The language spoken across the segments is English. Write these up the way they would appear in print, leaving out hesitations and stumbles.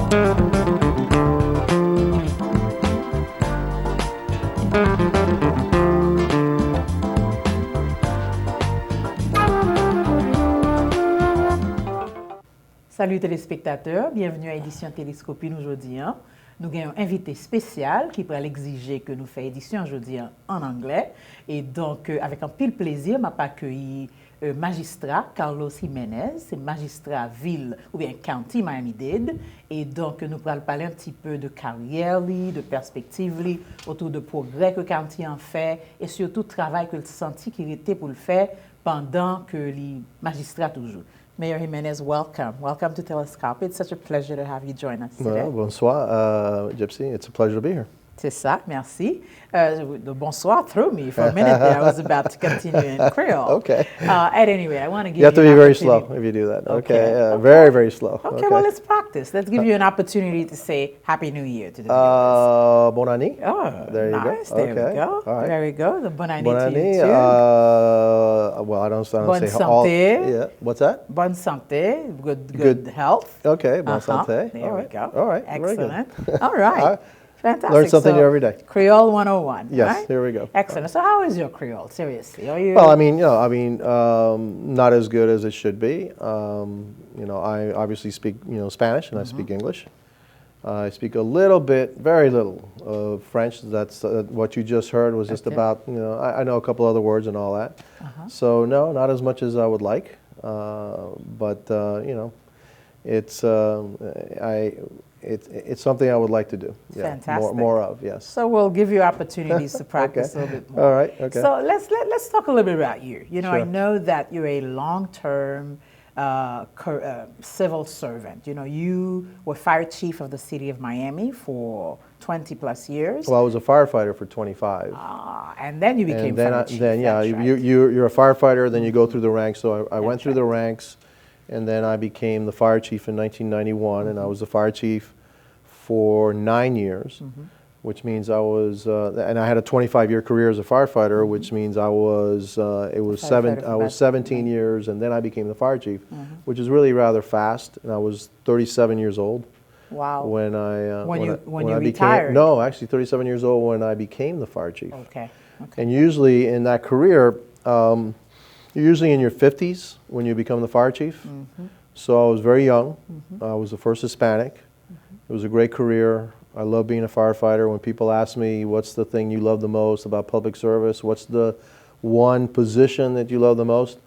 Salut téléspectateurs, bienvenue à édition Teleskopi aujourd'hui. Nous avons un invité spécial qui pourrait l'exiger que nous fassions édition aujourd'hui en anglais. Et donc, avec un pile plaisir, je m'ai accueilli magistrat Carlos Gimenez, c'est magistrat ville ou bien county Miami-Dade. Et donc, nous pourrons parler un petit peu de carrière, de perspective, autour de progrès que le county en fait et surtout travail que le senti qu'il était pour le faire pendant que les magistrats toujours. Mayor Gimenez, welcome. Welcome to Teleskopi. It's such a pleasure to have you join us today. Well, bonsoir, Gepsie. It's a pleasure to be here. C'est ça, merci. The bonsoir threw me for a minute there. I was about to continue in Creole. Okay. At any rate, I want to give you You have to be very slow if you do that. Okay. Okay. Very, very slow. Okay, well, let's practice. Let's give you an opportunity to say Happy New Year to the viewers. Bon année. Oh, there you nice. go. There Okay. we go. All right. There we go. The bonne année Bon to you année. too. Well, I don't Bonne say all. santé. Yeah. What's that? Bonne santé. Good health. Okay. Bonne santé. There we go. All right. Very good. Excellent. All right. Fantastic. Learn something new every day. Creole 101. Yes, right? here we go. Excellent. So how is your Creole? Seriously, are you? Well, not as good as it should be. I obviously speak, Spanish and I speak English. I speak a little bit, very little, of French. That's what you just heard was just about, I know a couple other words and all that. So no, not as much as I would like. It's something I would like to do. Yeah, Fantastic. More of, yes. So we'll give you opportunities to practice a little bit more. All right. Okay. So let's talk a little bit about you. Sure. I know that you're a long-term civil servant. You were fire chief of the city of Miami for 20 plus years. Well, I was a firefighter for 25. And then you became fire chief. You're a firefighter, then you go through the ranks. So I went through the ranks, and then I became the fire chief in 1991, and I was the fire chief for 9 years, which means I was, and I had a 25-year career as a firefighter, which means I was 17 years, and then I became the fire chief, which is really rather fast, and I was 37 years old. Wow. When you retired? No, actually 37 years old when I became the fire chief. Okay. And usually in that career, you're usually in your 50s when you become the fire chief. So I was very young. I was the first Hispanic. It was a great career. I love being a firefighter. When people ask me, what's the thing you love the most about public service? What's the one position that you love the most?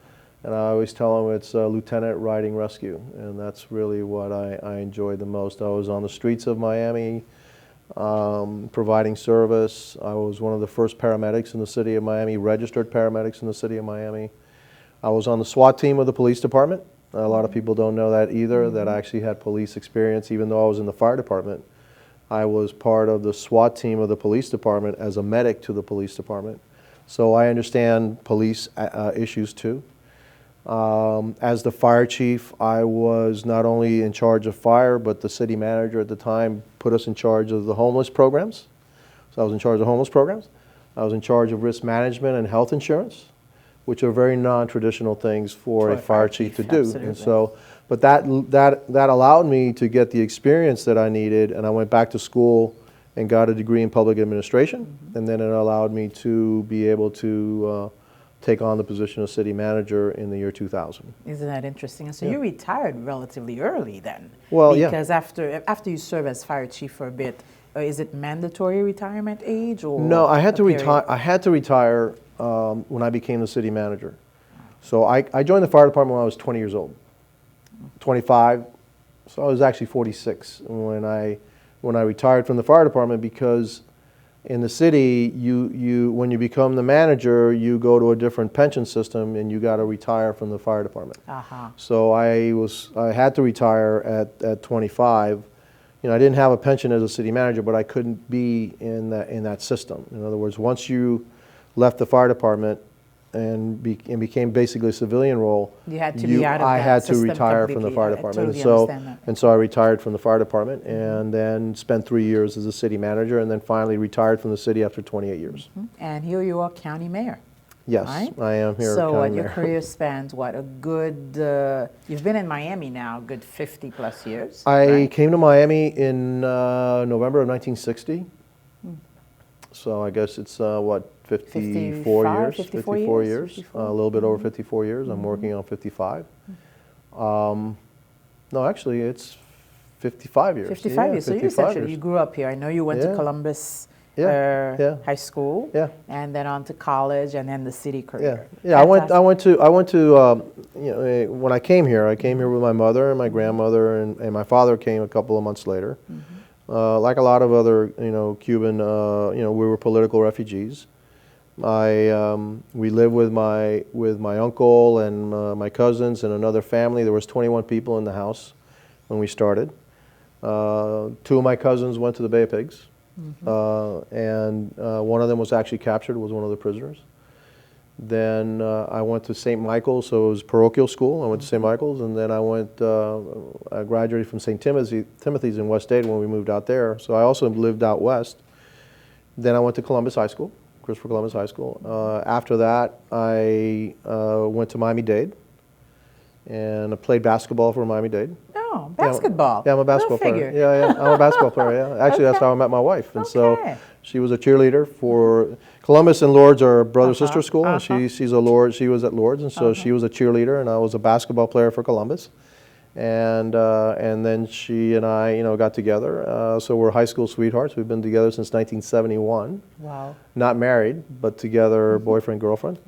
And I always tell them it's lieutenant riding rescue. And that's really what I enjoyed the most. I was on the streets of Miami providing service. I was one of the first paramedics in the city of Miami, registered paramedics in the city of Miami. I was on the SWAT team of the police department. A lot of people don't know that either, that I actually had police experience. Even though I was in the fire department, I was part of the SWAT team of the police department as a medic to the police department. So I understand police issues too. As the fire chief, I was not only in charge of fire, but the city manager at the time put us in charge of the homeless programs. So I was in charge of homeless programs. I was in charge of risk management and health insurance, which are very non-traditional things for a fire chief to do. Absolutely. And so, but that allowed me to get the experience that I needed, and I went back to school and got a degree in public administration, and then it allowed me to be able to take on the position of city manager in the year 2000. Isn't that interesting? And so you retired relatively early then. Well, because after you serve as fire chief for a bit, is it mandatory retirement age or? No, I had to retire. I had to retire when I became the city manager. So I joined the fire department when I was 20 years old, 25. So I was actually 46 when I retired from the fire department, because in the city, when you become the manager, you go to a different pension system and you got to retire from the fire department. So I had to retire at 25. I didn't have a pension as a city manager, but I couldn't be in that system. In other words, once you left the fire department and became basically a civilian role, you had to be out of I that had to system retire from the completely. fire I department. totally understand that. And so I retired from the fire department and then spent 3 years as a city manager, and then finally retired from the city after 28 years. And here you are, county mayor. Yes, right? I am here. So County your Mayor. career spans what, a good, you've been in Miami now a good 50 plus years, I right? came to Miami in November of 1960. So I guess it's what, 54 years? 54 years. 54? A little bit over 54 years. I'm working on 55. No, actually, it's 55 years. 55 years. So you 55 essentially, years. you grew up here. I know you went to Yeah. Columbus Yeah. High School, Yeah. and then on to college, and then the city Yeah, career. yeah. I went Fantastic. to. When I came here with my mother and my grandmother, and my father came a couple of months later. Like a lot of other, Cuban, we were political refugees. We lived with my uncle and my cousins and another family. There was 21 people in the house when we started. Two of my cousins went to the Bay of Pigs, and one of them was actually captured, was one of the prisoners. Then I went to St. Michael's, so it was parochial school. I went to St. Michael's, and then I graduated from St. Timothy's in West Dade when we moved out there. So I also lived out west. Then I went to Columbus High School, Christopher Columbus High School. After that, I went to Miami-Dade, and I played basketball for Miami-Dade. Oh, basketball. Yeah, I'm a basketball Go player. figure. Yeah, I'm a basketball player. Yeah, actually, that's Okay. how I met my wife, and so Okay. she was a cheerleader for Columbus and Lourdes are brother-sister school, and she's a Lourdes. She was at Lourdes, and so she was a cheerleader, and I was a basketball player for Columbus, and then she and I, got together. So we're high school sweethearts. We've been together since 1971. Wow. Not married, but together, boyfriend, girlfriend.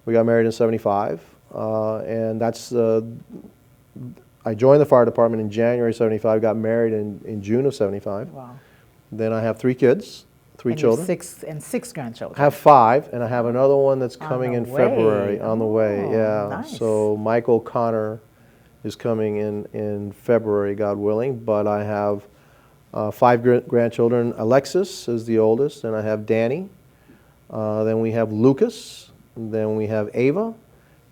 We got married in '75, and that's. I joined the fire department in January '75. Got married in June of '75. Wow. Then I have 3 kids, 3 And you have children. 6 grandchildren. I have 5, and I have another one that's On coming the in way. February. On the way, Oh, yeah. nice. So Michael Connor is coming in February, God willing. But I have 5 grandchildren. Alexis is the oldest, and I have Danny. Then we have Lucas. Then we have Ava,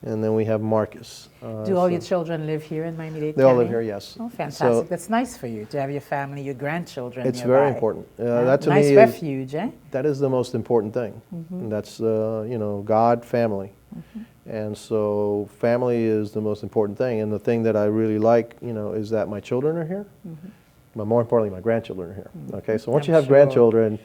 and then we have Marcus. Do all your children live here in Miami-Dade They all County? live here, yes. Oh, fantastic. So That's nice for you to have your family, your grandchildren it's nearby. very important. That to nice me refuge, eh? that is the most important thing. And that's God, family, and so family is the most important thing. And the thing that I really like, is that my children are here, but more importantly, my grandchildren are here. Okay, so once I'm you have sure. grandchildren,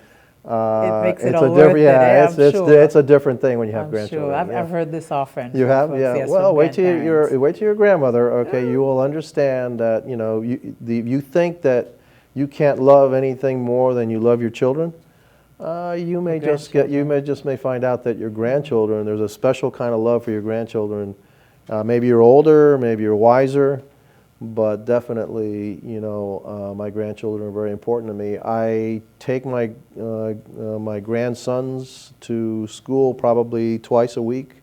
makes it it's all a worth different. it, Yeah, I'm sure. it's a different thing when you have I'm grandchildren. sure. yeah. I've heard this often. You from have, folks, yeah. yes, Well, from wait till grandparents. your grandmother. Okay, you will understand that you think that you can't love anything more than you love your children. You may just find out that your grandchildren, there's a special kind of love for your grandchildren. Maybe you're older, maybe you're wiser, but definitely, my grandchildren are very important to me. I take my my grandsons to school probably twice a week,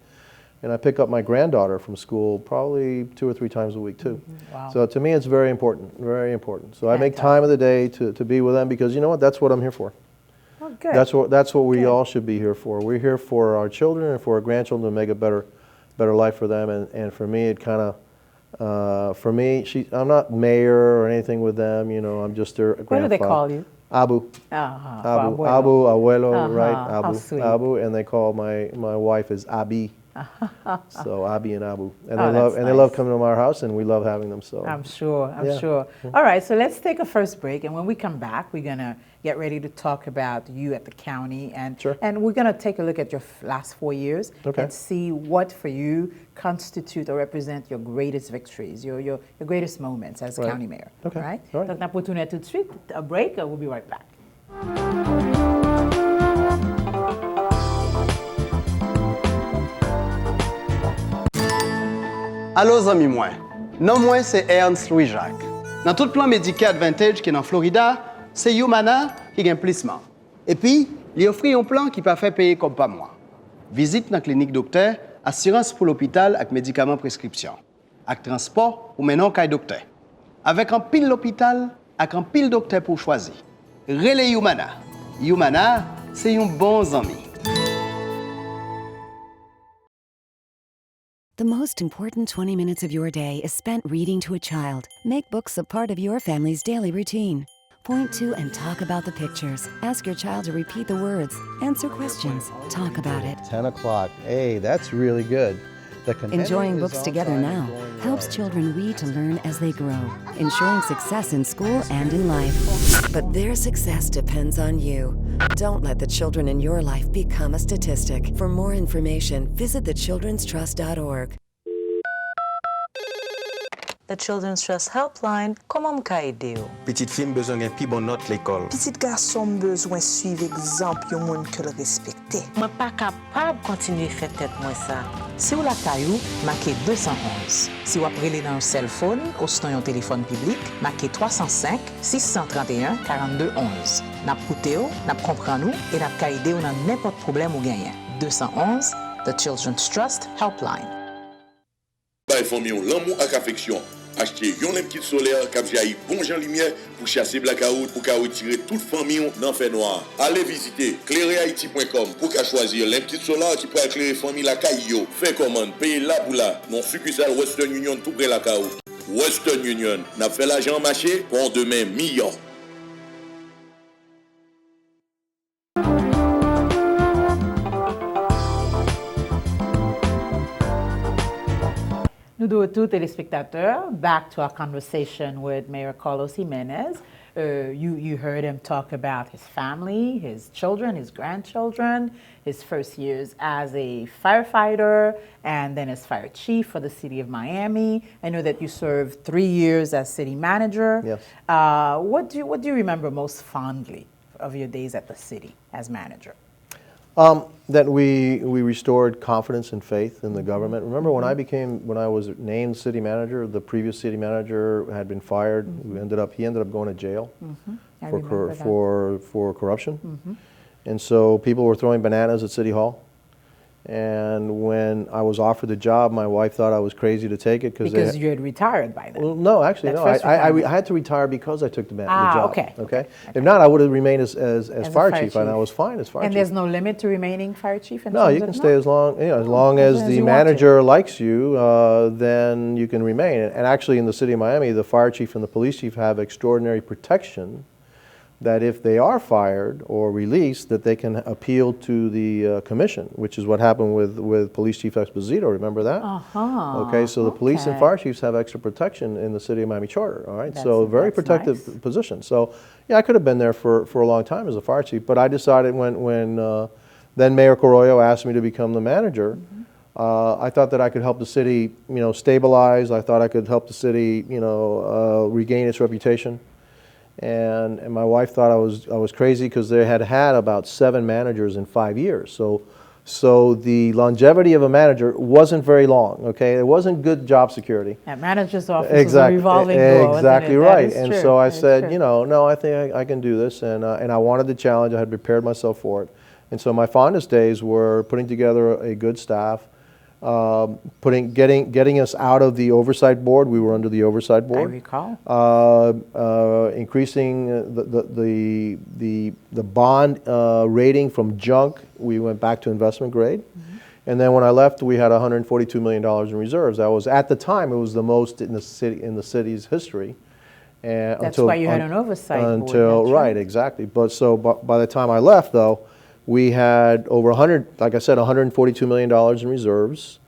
and I pick up my granddaughter from school probably 2 or 3 times a week too. Wow. So to me, it's very important, very important. So I make Fantastic. time of the day to be with them because you know what? That's what I'm here for. Oh, good. That's what we Good. all should be here for. We're here for our children and for our grandchildren to make a better life for them. And for me, it kind of I'm not mayor or anything with them. I'm just their grandfather. What do they call you? Abu. Abu, abuelo, right? How sweet. Abu, and they call my wife is Abi. So Abi and Abu, and Oh, they love coming to our house, and we love having them. So I'm sure. Yeah. Sure. All right, so let's take a first break, and when we come back, we're gonna get ready to talk about you at the county, and Sure. and we're gonna take a look at your last 4 years Okay. and see what for you constitute or represent your greatest victories, your greatest moments as Right. county mayor. Okay. Right. All right. Donc, on va retourner tout de suite. A break. We'll be right back. Allô, amis moi. Non, moi, c'est Ernst Louis-Jacques. Dans tout plan Medicare Advantage qui est en Florida, c'est Humana qui gagne plisman. Et puis, il offre un plan qui peut faire payer comme pas moi. Visite dans la clinique docteur, assurance pour l'hôpital avec médicaments prescription. Avec transport ou maintenant caille docteur. Avec un pile l'hôpital, avec un pile docteur pour choisir. Relais Humana. Humana, c'est un bon ami. The most important 20 minutes of your day is spent reading to a child. Make books a part of your family's daily routine. Point to and talk about the pictures. Ask your child to repeat the words. Answer questions. Talk about it. 10 o'clock. Hey, that's really good. Enjoying books together now helps children read to learn as they grow, ensuring success in school and in life. But their success depends on you. Don't let the children in your life become a statistic. For more information, visit thechildrenstrust.org. The Children's Trust Helpline, comment ka ede yo? Petite fille besoin d'un pi bon note l'école. Petit garçon besoin suivre exemple yon moun ke le respecte. Mwen pa kapab kontinue fè tèt mwen sa. Si ou la kayou, marqué 211. Si ou aprele nan yon cell phone, ou sinon yon téléphone public, marqué 305 631 42 11. Nap koute yo, nap kompran nou, et nap ka ede yo nan n'importe problème ou genyen. 211, The Children's Trust Helpline. Famille l'amour ak affection acheter yon lampe kit solaire qui jaillit bon jan lumière pour chasser blackout pour retirer toute famille dans fait noir. Allez visiter clairehaiti.com pour choisir lampe kit solaire qui peut éclairer famille la caillou. Fait commande, payer la boula non succursale Western Union tout près la caillou. Western Union n'a fait l'argent marché pour demain million. Nous de retour, téléspectateurs, back to our conversation with Mayor Carlos Gimenez. You heard him talk about his family, his children, his grandchildren, his first years as a firefighter, and then as fire chief for the city of Miami. I know that you served 3 years as city manager. Yes. What do you remember most fondly of your days at the city as manager? That we restored confidence and faith in the government. Remember when I was named city manager, the previous city manager had been fired. He ended up going to jail for corruption. And so people were throwing bananas at City Hall. And when I was offered the job, my wife thought I was crazy to take it because you had retired by then. Well, no, actually, no. I had to retire because I took the job. Okay. If not, I would have remained as fire chief, and I was fine as fire chief. And there's no limit to remaining fire chief? No, you can stay as long as the manager likes you, then you can remain. And actually, in the city of Miami, the fire chief and the police chief have extraordinary protection that if they are fired or released, that they can appeal to the commission, which is what happened with Police Chief Esposito. Remember that? Okay, so the police and fire chiefs have extra protection in the City of Miami Charter. All right, so very protective position. So yeah, I could have been there for a long time as a fire chief, but I decided when then Mayor Carollo asked me to become the manager. I thought that I could help the city, stabilize. I thought I could help the city, regain its reputation. And my wife thought I was crazy because they had about 7 managers in 5 years. So the longevity of a manager wasn't very long. Okay, it wasn't good job security. At manager's office is a revolving door. Exactly right. And so I said, no, I think I can do this, and I wanted the challenge. I had prepared myself for it, and so my fondest days were putting together a good staff. Getting us out of the oversight board. We were under the oversight board. I recall. Increasing the bond rating from junk. We went back to investment grade. And then when I left, we had $142 million in reserves. That was, at the time, it was the most in the city's history. And that's why you had an oversight board. Right, exactly. But by the time I left, though, we had over $142 million in reserves.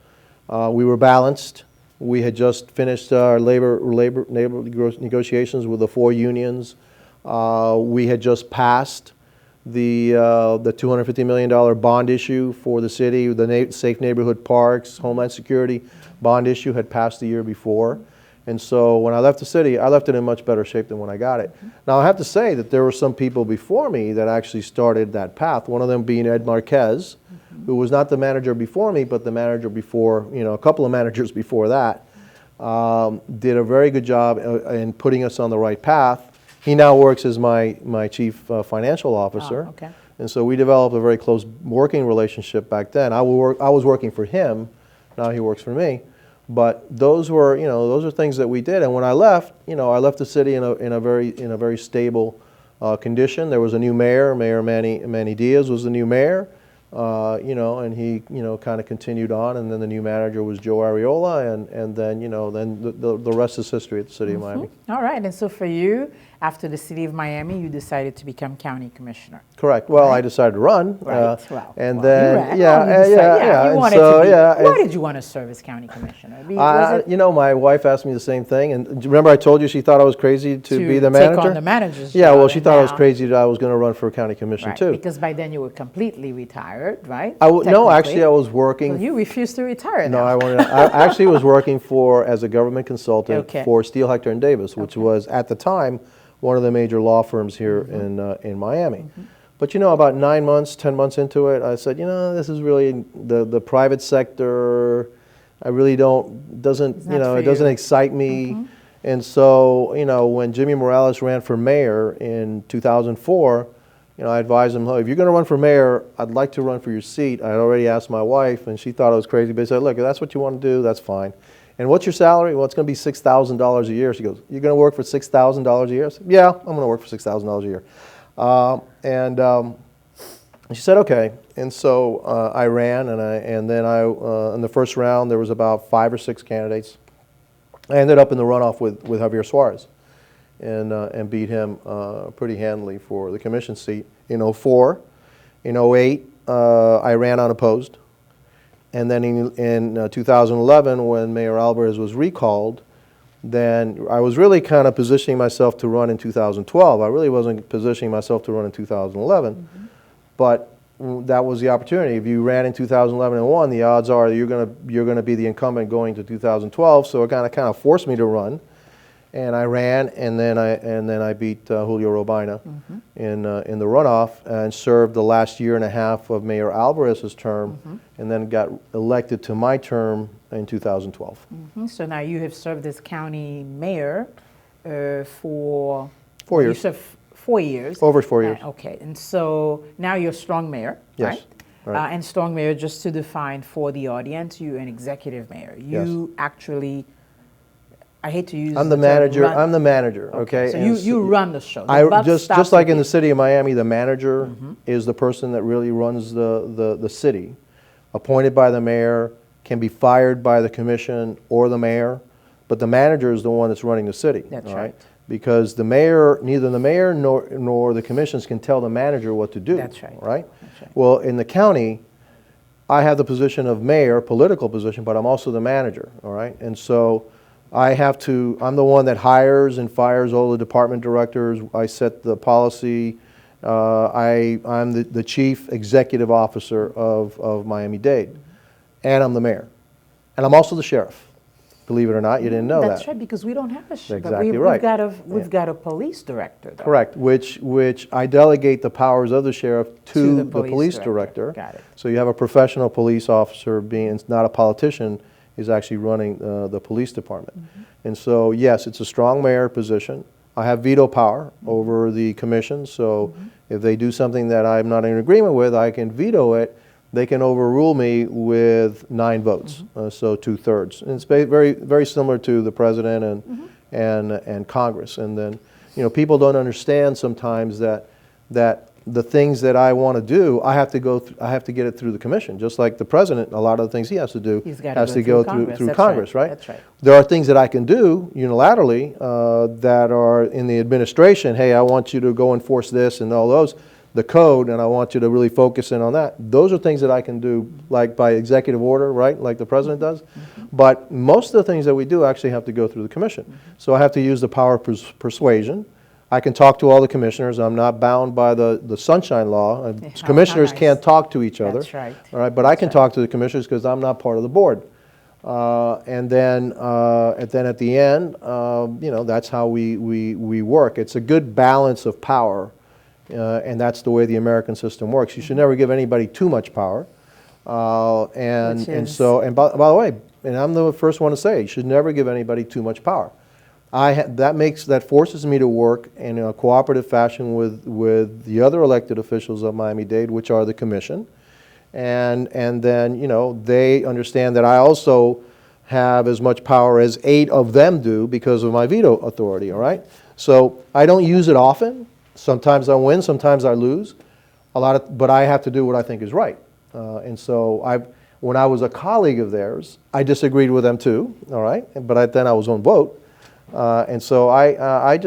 We were balanced. We had just finished our labor negotiations with the 4 unions. We had just passed the $250 million bond issue for the city. The Safe Neighborhood Parks, Homeland Security bond issue had passed the year before. And so when I left the city, I left it in much better shape than when I got it. Now I have to say that there were some people before me that actually started that path, one of them being Ed Marquez, who was not the manager before me, but the manager before, a couple of managers before that, did a very good job in putting us on the right path. He now works as my chief financial officer. And so we developed a very close working relationship back then. I was working for him, now he works for me. But those are things that we did. And when I left, I left the city in a very stable condition. There was a new mayor. Mayor Manny Diaz was the new mayor. You know, and he, you know, kind of continued on, and then the new manager was Joe Ariola, and then, you know, then the rest is history at the City of Miami. All right, and so for you, after the City of Miami, you decided to become county commissioner. Correct. Well, I decided to run. Right. And you then, ran. yeah, Oh, you yeah. You And wanted so, to be, yeah. why did you want to serve as county commissioner? Was it You know, my wife asked me the same thing, and remember I told you she thought I was crazy to be the manager? take on the manager's Yeah, job, well, she and thought I was now- crazy that I was going to run for county commission Right, too. because by then you were completely retired, right? No, Technically. actually, I was working. So you refused to retire No, now. I actually was working as a government consultant Okay. for Steele, Hector and Davis, which was at the time one of the major law firms here in Miami. But you know, about 9 months, 10 months into it, I said, you know, this is really the private sector. I really doesn't not for it doesn't you. excite me. And so, you know, when Jimmy Morales ran for mayor in 2004, you know, I advised him, look, if you're going to run for mayor, I'd like to run for your seat. I had already asked my wife, and she thought I was crazy, but I said, look, if that's what you want to do, that's fine. And what's your salary? Well, it's going to be $6,000 a year. She goes, you're going to work for $6,000 a year? I said, yeah, I'm going to work for $6,000 a year. And she said, okay. And so I ran, and then in the first round, there was about 5 or 6 candidates. I ended up in the runoff with Javier Suarez and beat him pretty handily for the commission seat in 2004. In 2008, I ran unopposed. And then in 2011, when Mayor Alvarez was recalled, then I was really kind of positioning myself to run in 2012. I really wasn't positioning myself to run in 2011, but that was the opportunity. If you ran in 2011 and won, the odds are you're going to be the incumbent going to 2012. So it kind of forced me to run, and I ran, and then I beat Julio Robina in the runoff, and served the last year and a half of Mayor Alvarez's term, and then got elected to my term in 2012. So now you have served as county mayor for 4 years. You served 4 years. Over 4 years. Okay, and so now you're strong mayor, Yes. right? And strong mayor, just to define for the audience, you're an executive mayor. You actually, I hate to use I'm the term manager. run. I'm the manager. Okay. So And you run the show. The buck just stops like with in the you. city of Miami, the manager is the person that really runs the city, appointed by the mayor, can be fired by the commission or the mayor, but the manager is the one that's running the city. That's all right. Because the mayor, neither the mayor nor the commissions can tell the manager what to do. That's right. Right? That's right. Well, in the county, I have the position of mayor, political position, but I'm also the manager. All right. And so I'm the one that hires and fires all the department directors. I set the policy. I'm the chief executive officer of Miami-Dade, and I'm the mayor, and I'm also the sheriff. Believe it or not, you didn't know That's that. right, because we don't have a sheriff. Exactly right. We've got a police director, though. Correct, which I delegate the powers of the sheriff to the police director. Got it. So you have a professional police officer being, not a politician, is actually running the police department. And so, yes, it's a strong mayor position. I have veto power over the commission, so if they do something that I'm not in agreement with, I can veto it. They can overrule me with 9 votes, so 2/3. And it's very, very similar to the president and Congress. And then, you know, people don't understand sometimes that the things that I want to do, I have to get it through the commission. Just like the president, a lot of the things he has to do has to go through Congress, right? That's right. There are things that I can do unilaterally that are in the administration. Hey, I want you to go enforce this and all those. The code, and I want you to really focus in on that. Those are things that I can do, like by executive order, right, like the president does. But most of the things that we do actually have to go through the commission. So I have to use the power of persuasion. I can talk to all the commissioners. I'm not bound by the Sunshine Law. Commissioners nice. can't talk to each other. That's right. All right, but I can talk to the commissioners because I'm not part of the board. And then at the end, you know, that's how we work. It's a good balance of power. And that's the way the American system works. You should never give anybody too much power. By the way, and I'm the first one to say, you should never give anybody too much power. That forces me to work in a cooperative fashion with the other elected officials of Miami-Dade, which are the commission, and then, you know, they understand that I also have as much power as 8 of them do because of my veto authority. All right, so I don't use it often. Sometimes I win, sometimes I lose. But I have to do what I think is right. And so when I was a colleague of theirs, I disagreed with them too, all right? But then I was on vote. And so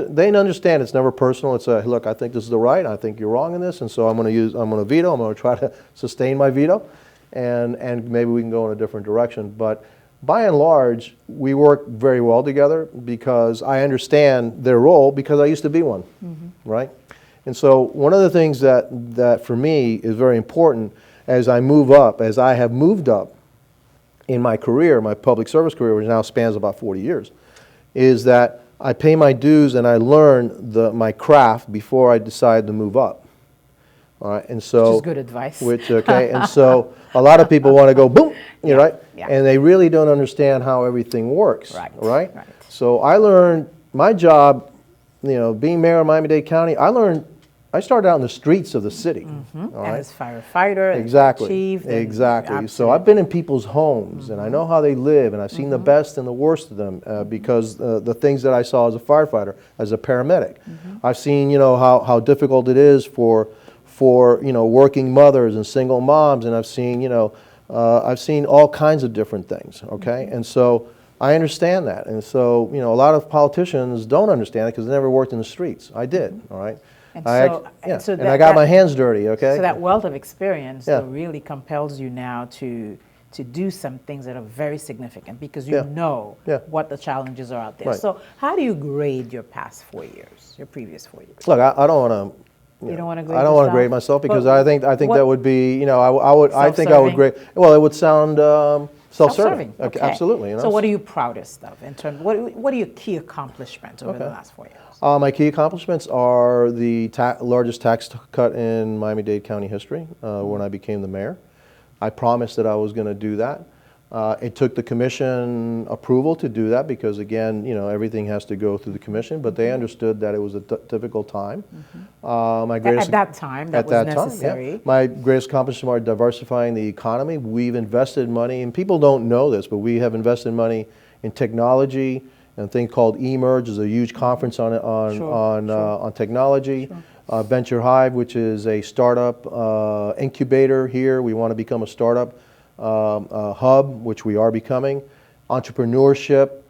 they understand it's never personal. It's look, I think this is the right, I think you're wrong in this, and so I'm going to veto, I'm going to try to sustain my veto, and maybe we can go in a different direction. But by and large, we work very well together because I understand their role because I used to be one, right? And so one of the things that for me is very important as I move up, as I have moved up in my career, my public service career, which now spans about 40 years, is that I pay my dues and I learn my craft before I decide to move up. All right, and so which is good advice. And so a lot of people want to go boom, right? Yeah. And they really don't understand how everything works, right? So I learned my job, being mayor of Miami-Dade County. I started out in the streets of the city. All right? As firefighter, exactly, chief. Exactly. So I've been in people's homes and I know how they live, and I've seen the best and the worst of them because the things that I saw as a firefighter, as a paramedic. I've seen, how difficult it is for working mothers and single moms, and I've seen all kinds of different things. Okay, and so I understand that, and so a lot of politicians don't understand it because they never worked in the streets. I did. All right. And and I got my hands dirty, okay? So that wealth of experience really compels you now to do some things that are very significant because you know what the challenges are out there. Right. So how do you grade your past 4 years, your previous 4 years? Look, I don't want to. You don't want to grade I don't want to yourself? grade myself because But I think that would be, I think I would Self-serving? grade. Well, it would sound self-serving. Okay. Absolutely. So what are you proudest of in terms? What are your key accomplishments over the last 4 years? My key accomplishments are the largest tax cut in Miami-Dade County history when I became the mayor. I promised that I was going to do that. It took the commission approval to do that because, again, everything has to go through the commission, but they understood that it was a difficult time. At that time, that was necessary. My greatest accomplishment are diversifying the economy. We've invested money, and people don't know this, but we have invested money in technology, and a thing called eMERGE is a huge conference on technology. Sure. Venture Hive, which is a startup incubator here. We want to become a startup hub, which we are becoming. Entrepreneurship,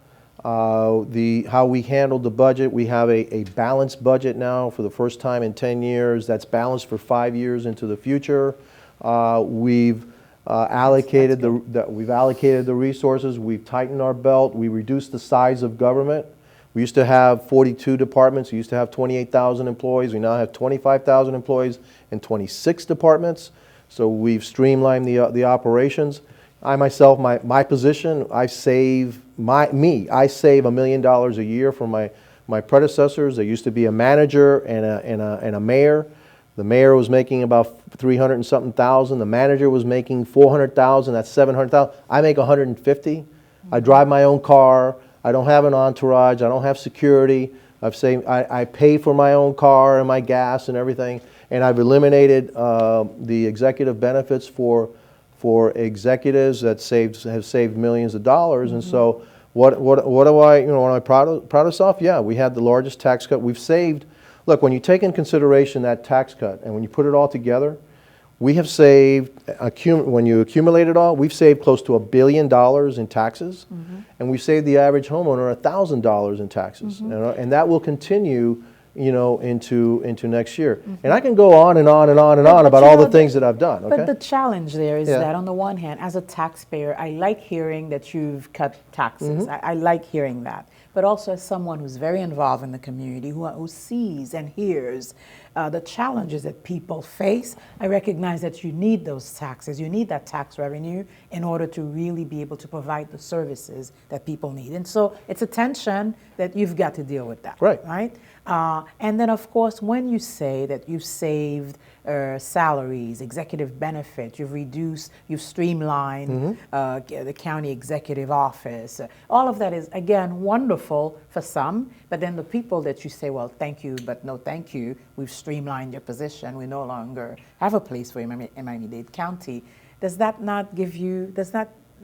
how we handled the budget. We have a balanced budget now for the first time in 10 years. That's balanced for 5 years into the future. We've allocated the resources. We've tightened our belt. We reduced the size of government. We used to have 42 departments. We used to have 28,000 employees. We now have 25,000 employees and 26 departments. So we've streamlined the operations. I myself, my position, I save $1 million a year from my predecessors. There used to be a manager and a mayor. The mayor was making about 300 and something thousand. The manager was making 400,000. That's 700,000. I make 150. I drive my own car. I don't have an entourage. I don't have security. I pay for my own car and my gas and everything. And I've eliminated the executive benefits for executives that have saved millions of dollars. And so, what am I proudest of? Yeah, we had the largest tax cut. We've saved. Look, when you take in consideration that tax cut and when you put it all together, we have saved, when you accumulate it all, we've saved close to $1 billion in taxes, and we've saved the average homeowner $1,000 in taxes, and that will continue, into next year. And I can go on and on and on and on about all the things that I've done. Okay? But the challenge there is that on the one hand, as a taxpayer, I like hearing that you've cut taxes. I like hearing that. But also as someone who's very involved in the community, who sees and hears the challenges that people face, I recognize that you need those taxes. You need that tax revenue in order to really be able to provide the services that people need. And so it's a tension that you've got to deal with that. Right? And then, of course, when you say that you've saved salaries, executive benefits, you've streamlined the county executive office. All of that is, again, wonderful for some, but then the people that you say, well, thank you, but no thank you, we've streamlined your position, we no longer have a place for you in Miami-Dade County. Does that not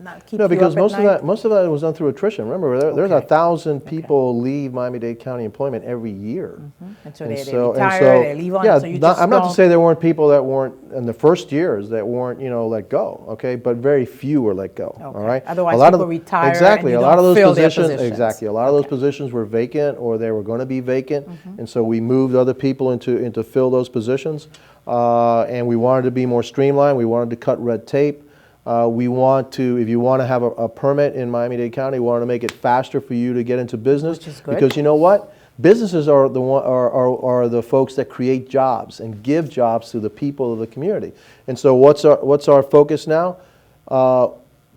not keep No, you because up at night? most of that was done through attrition. Remember, there's Okay. 1,000 people leave Miami-Dade County employment every year. And so they retire, they leave on, yeah, so you just I'm not to don't- say there weren't people that weren't in the first years that weren't, let go, okay? But very few were let go, all right? Otherwise, a lot people of, retire exactly, and you a lot don't of those fill their positions, positions. exactly, a lot of those positions were vacant or they were going to be vacant, and so we moved other people into fill those positions, and we wanted to be more streamlined. We wanted to cut red tape. We want to, if you want to have a permit in Miami-Dade County, we want to make it faster for you to get into business. Which is good. Because you know what? Businesses are the folks that create jobs and give jobs to the people of the community. And so what's our focus now?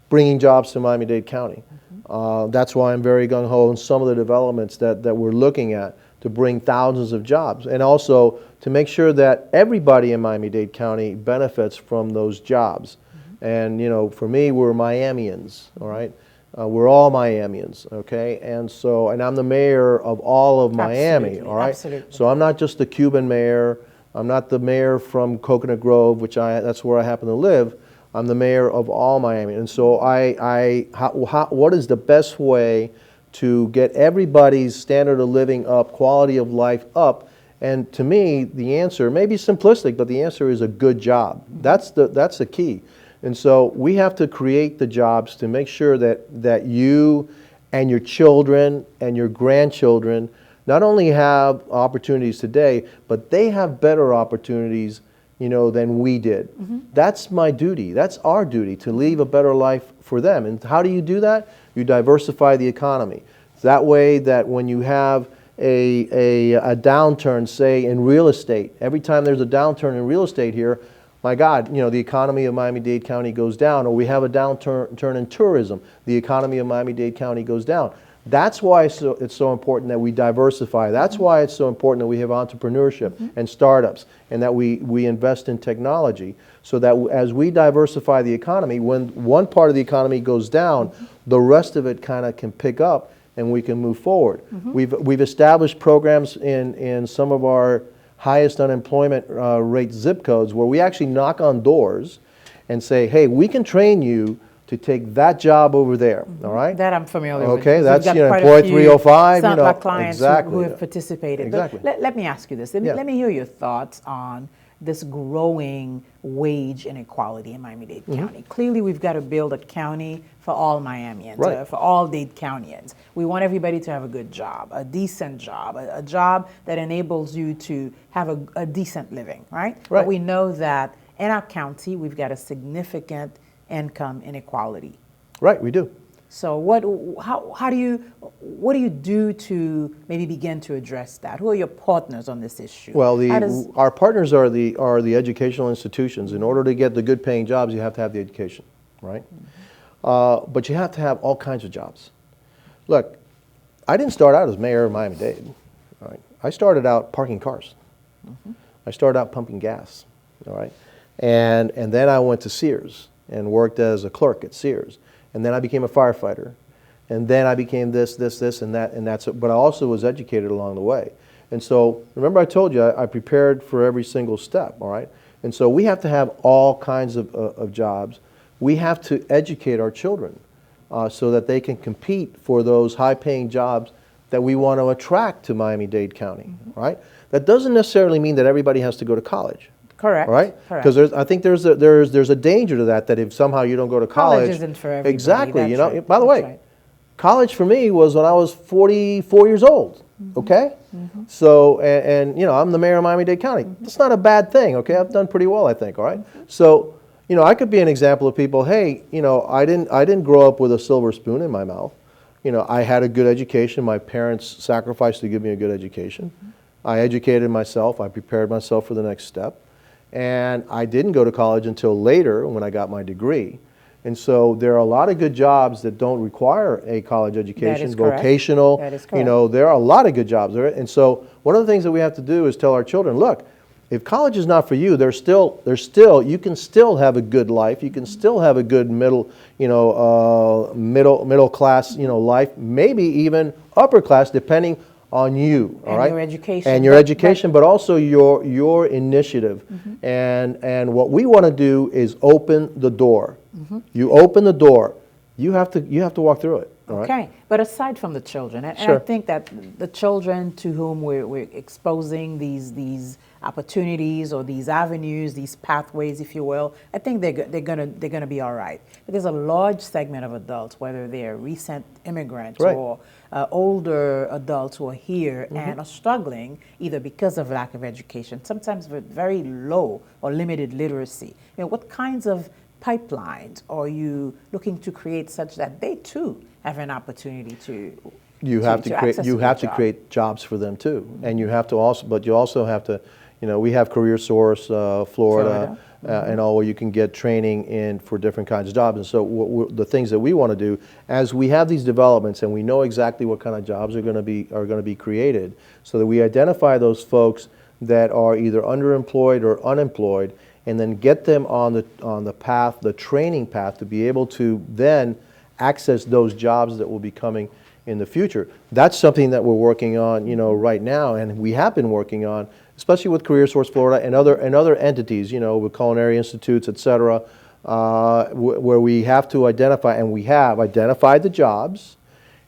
Bringing jobs to Miami-Dade County. That's why I'm very gung-ho in some of the developments that we're looking at to bring thousands of jobs. And also to make sure that everybody in Miami-Dade County benefits from those jobs. And, for me, we're Miamians, all right? We're all Miamians, okay? And I'm the mayor of all of Miami, Absolutely, all right? absolutely. So I'm not just the Cuban mayor. I'm not the mayor from Coconut Grove, that's where I happen to live. I'm the mayor of all Miami. And so what is the best way to get everybody's standard of living up, quality of life up? And to me, the answer may be simplistic, but the answer is a good job. That's the key. And so we have to create the jobs to make sure that you and your children and your grandchildren not only have opportunities today, but they have better opportunities, than we did. That's my duty. That's our duty, to leave a better life for them. And how do you do that? You diversify the economy. That way that when you have a downturn, say, in real estate, every time there's a downturn in real estate here, my God, the economy of Miami-Dade County goes down, or we have a downturn in tourism, the economy of Miami-Dade County goes down. That's why it's so important that we diversify. That's why it's so important that we have entrepreneurship and startups, and that we invest in technology, so that as we diversify the economy, when one part of the economy goes down, the rest of it kind of can pick up and we can move forward. We've established programs in some of our highest unemployment rate zip codes where we actually knock on doors and say, hey, we can train you to take that job over there, all right? That I'm familiar with. Okay, So that's, we've got quite a Employee few 305, Sant clients exactly. who have participated. Exactly. But let me ask you this. Let me hear your thoughts on this growing wage inequality in Miami-Dade County. Clearly, we've got to build a county for all Miamians, Right. For all Dade Countyans. We want everybody to have a good job, a decent job, a job that enables you to have a decent living, right? But we know that in our county, we've got a significant income inequality. Right, we do. So what do you do to maybe begin to address that? Who are your partners on this issue? Well, our partners are the educational institutions. In order to get the good paying jobs, you have to have the education, right? But you have to have all kinds of jobs. Look, I didn't start out as mayor of Miami-Dade, right? I started out parking cars. I started out pumping gas, all right? And then I went to Sears and worked as a clerk at Sears. And then I became a firefighter. And then I became this, and that's it. But I also was educated along the way. And so, remember I told you, I prepared for every single step, all right? And so we have to have all kinds of jobs. We have to educate our children so that they can compete for those high-paying jobs that we want to attract to Miami-Dade County, all right? That doesn't necessarily mean that everybody has to go to college. Correct. Right? Correct. Because I think there's a danger to that if somehow you don't go to college. College isn't for everybody. Exactly. That's right. By the way, That's right. college for me was when I was 44 years old. Okay. So and I'm the mayor of Miami-Dade County. That's not a bad thing. Okay, I've done pretty well, I think. All right. So I could be an example of people. Hey, I didn't grow up with a silver spoon in my mouth. I had a good education. My parents sacrificed to give me a good education. I educated myself. I prepared myself for the next step. And I didn't go to college until later when I got my degree. And so there are a lot of good jobs that don't require a college education, That is correct. vocational. That is correct. There are a lot of good jobs there. And so one of the things that we have to do is tell our children, look, if college is not for you, you can still have a good life. You can still have a good middle class, life, maybe even upper class, depending on you, all right? And your education. And your education, but also your initiative. And what we want to do is open the door. You open the door. you have to walk through it. All Okay, right? but aside from the children, and Sure. I think that the children to whom we're exposing these opportunities or these avenues, these pathways, if you will, I think they're gonna be all right. But there's a large segment of adults, whether they're recent immigrants Right. or older adults who are here and are struggling either because of lack of education, sometimes with very low or limited literacy. You know, what kinds of pipelines are you looking to create such that they too have an opportunity to You have to create. access You a have to job? create jobs for them too, and you have to also. But you also have to. You know, we have Career Source, Florida. And all where you can get training in for different kinds of jobs. And so the things that we want to do, as we have these developments and we know exactly what kind of jobs are going to be created, so that we identify those folks that are either underemployed or unemployed, and then get them on the path, the training path, to be able to then access those jobs that will be coming in the future. That's something that we're working on, you know, right now, and we have been working on, especially with Career Source Florida and other entities, you know, with culinary institutes, et cetera, where we have to identify, and we have identified the jobs,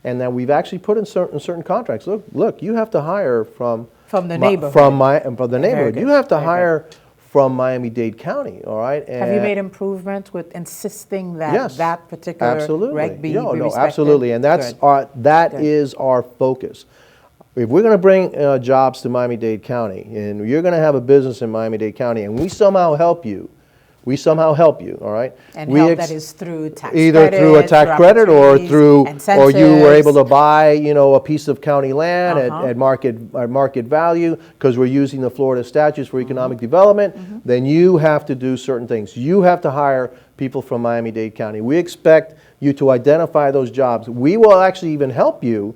and then we've actually put in certain contracts. Look, you have to hire from the neighborhood. From the neighborhood. good. You have to Very hire from Miami-Dade County. All right. Have you made improvements with insisting that Yes, that particular absolutely. reg be No, respected? absolutely, and that's Good. that Good. is our focus. If we're going to bring jobs to Miami-Dade County, and you're going to have a business in Miami-Dade County, and we somehow help you, all right? And help that is through tax either credits, through a tax credit or through, or you were able to buy, you know, a piece of county land at market value because we're using the Florida statutes for economic development. Then you have to do certain things. You have to hire people from Miami-Dade County. We expect you to identify those jobs. We will actually even help you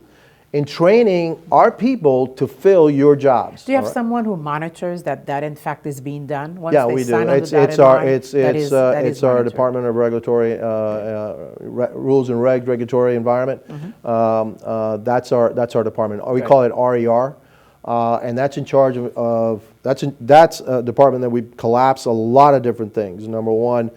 in training our people to fill your jobs. Do you have all right? someone who monitors that in fact is being done? Once Yeah, they we do. sign on the It's dotted our line, it's that it's is- that is it's our monitored. Department of Regulatory Rules and Regs, Regulatory Environment. That's our department. We call it RER, and that's in charge of that's a department that we collapse a lot of different things. Number one,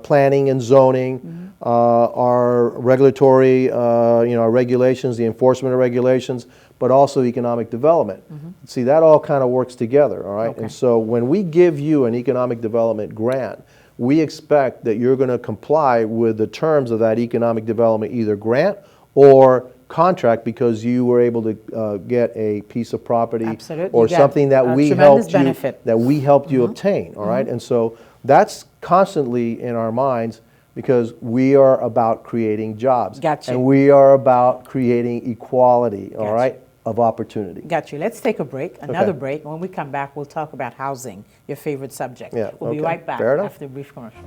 planning and zoning, our regulatory, our regulations, the enforcement of regulations, but also economic development. See, that all kind of works together, all right? Okay. And so when we give you an economic development grant, we expect that you're going to comply with the terms of that economic development, either grant or contract, because you were able to get a piece of property Absolutely. or You got something that a we tremendous helped you benefit. that we helped you obtain, all right? And so that's constantly in our minds because we are about creating jobs. Gotcha. And we are about creating equality, all Gotcha. right, of opportunity. Got you. Let's take a break, another Okay. break. When we come back, we'll talk about housing, your favorite subject. Yeah, We'll be okay. right back Fair enough. after a brief commercial.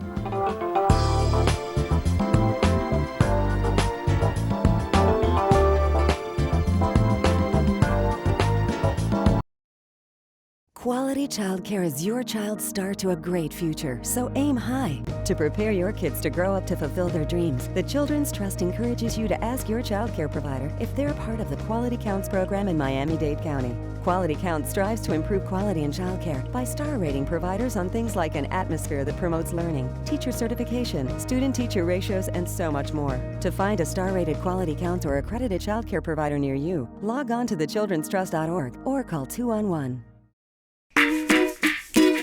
Quality childcare is your child's start to a great future, so aim high. To prepare your kids to grow up to fulfill their dreams, the Children's Trust encourages you to ask your childcare provider if they're part of the Quality Counts program in Miami-Dade County. Quality Counts strives to improve quality in childcare by star rating providers on things like an atmosphere that promotes learning, teacher certification, student-teacher ratios, and so much more. To find a star-rated Quality Counts or accredited childcare provider near you, log on to thechildrenstrust.org or call 211.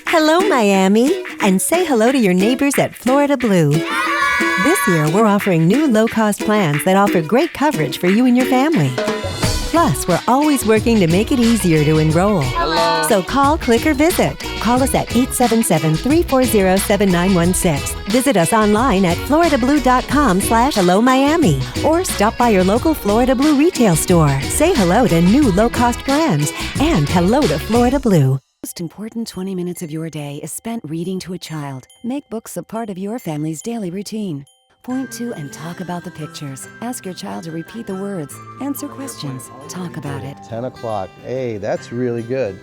Hello, Miami, and say hello to your neighbors at Florida Blue. This year, we're offering new low-cost plans that offer great coverage for you and your family. Plus, we're always working to make it easier to enroll. Hello. So call, click, or visit. Call us at 877-340-7916. Visit us online at floridablue.com/hello Miami, or stop by your local Florida Blue retail store. Say hello to new low-cost plans and hello to Florida Blue. The most important 20 minutes of your day is spent reading to a child. Make books a part of your family's daily routine. Point to and talk about the pictures. Ask your child to repeat the words. Answer questions. Talk about it. 10 o'clock. Hey, that's really good.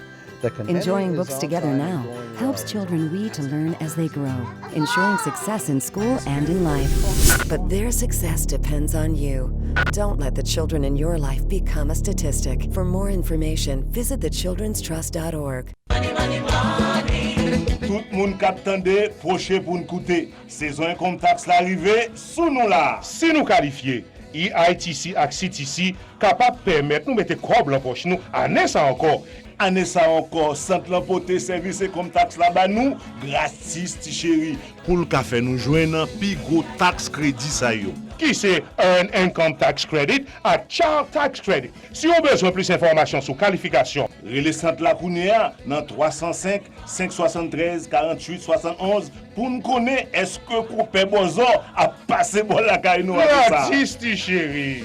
Enjoying books together now helps children read to learn as they grow, ensuring success in school and in life. But their success depends on you. Don't let the children in your life become a statistic. For more information, visit thechildrenstrust.org. Money, money, money. Tout moun kap tande, proche pou n'koute. Saison income tax l'arrivée, sous nous là. Si nous qualifiés, IITC ak CTC capable permettre nous mettre cob la poche nous année ça encore. Année ça encore, Sant l'emporter service income tax là-bas nous gratis ti chéri pour le café nous joindre pi gros tax crédit ça yo. Qui c'est Earn Income Tax Credit à Child Tax Credit. Si vous avez besoin de plus d'informations sur qualification, relais Sant la Kounéa dans 305 573 48 71 pour nous connaître est-ce que Coupé Bozo a passé pour la caille nous avec ça. Artiste chéri.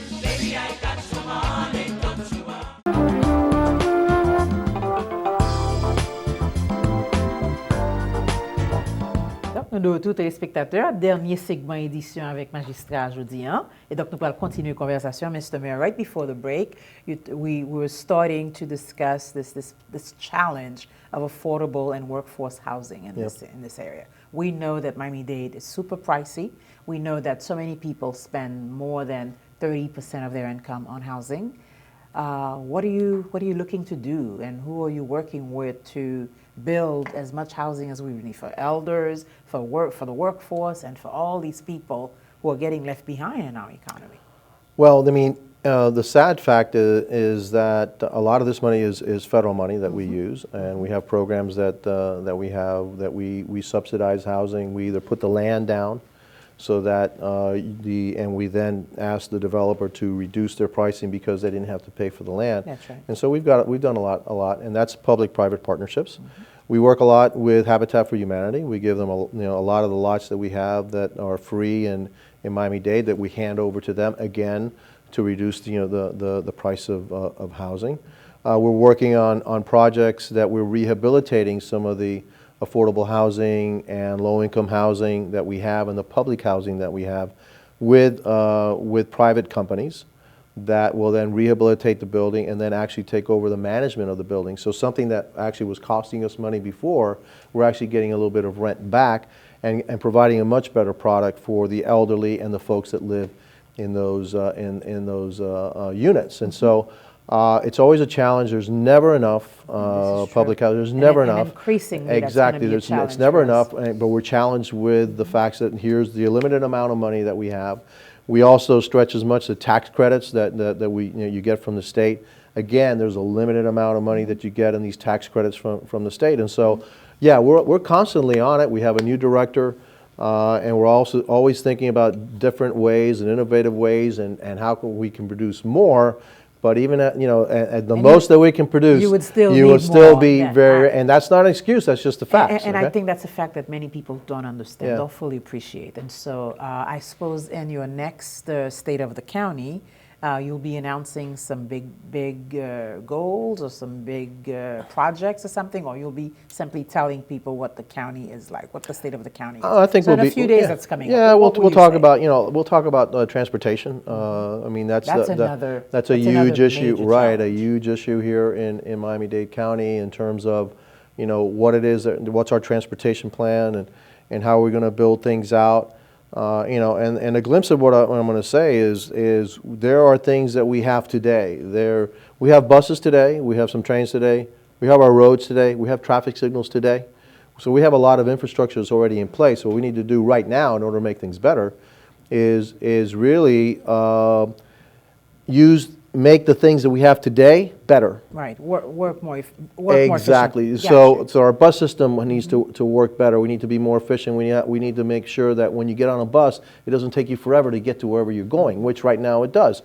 Nous de retour téléspectateurs, dernier segment édition avec magistrat aujourd'hui. Et donc nous allons continuer la conversation. Mr. Mayor, right before the break, we were starting to discuss this challenge of affordable and workforce housing in this area. We know that Miami-Dade is super pricey. We know that so many people spend more than 30% of their income on housing. What are you looking to do, and who are you working with to build as much housing as we need for elders, for the workforce, and for all these people who are getting left behind in our economy? Well, I mean, the sad fact is that a lot of this money is federal money that we use, and we have programs that we subsidize housing. We either put the land down, so that and we then ask the developer to reduce their pricing because they didn't have to pay for the land. That's right. And so we've done a lot, and that's public-private partnerships. We work a lot with Habitat for Humanity. We give them a lot of the lots that we have that are free in Miami-Dade that we hand over to them again to reduce the price of housing. We're working on projects that we're rehabilitating some of the affordable housing and low-income housing that we have and the public housing that we have with private companies that will then rehabilitate the building and then actually take over the management of the building. So something that actually was costing us money before, we're actually getting a little bit of rent back and providing a much better product for the elderly and the folks that live in those units. And so it's always a challenge. There's never enough public housing. There's never enough. Increasingly, exactly. That's gonna be a It's never challenge enough. But we're challenged with the facts that here's the limited amount of money that we have. We also stretch as much the tax credits that you get from the state. Again, there's a limited amount of money that you get in these tax credits from the state. And so, yeah, we're constantly on it. We have a new director. And we're also always thinking about different ways and innovative ways and how we can produce more. But even at the most that we can produce, you would still be very, and that's not an excuse. That's just the facts. And okay? I think that's a fact that many people don't understand, Yeah. don't fully appreciate. And so I suppose in your next State of the County, you'll be announcing some big goals or some big projects or something, or you'll be simply telling people what the county is like, what the state of the county is. I think so we'll in a few days yeah. that's coming Yeah, up. we'll talk about transportation. I mean that's a huge issue, right? A huge issue here in Miami-Dade County in terms of what it is, what's our transportation plan, and how we're going to build things out. And a glimpse of what I'm going to say is there are things that we have today. We have buses today, we have some trains today, we have our roads today, we have traffic signals today. So we have a lot of infrastructure that's already in place. What we need to do right now in order to make things better is really make the things that we have today better. Right, work more exactly. More so our bus system needs to work better. We need to be more efficient. We need to make sure that when you get on a bus, it doesn't take you forever to get to wherever you're going, which right now it does.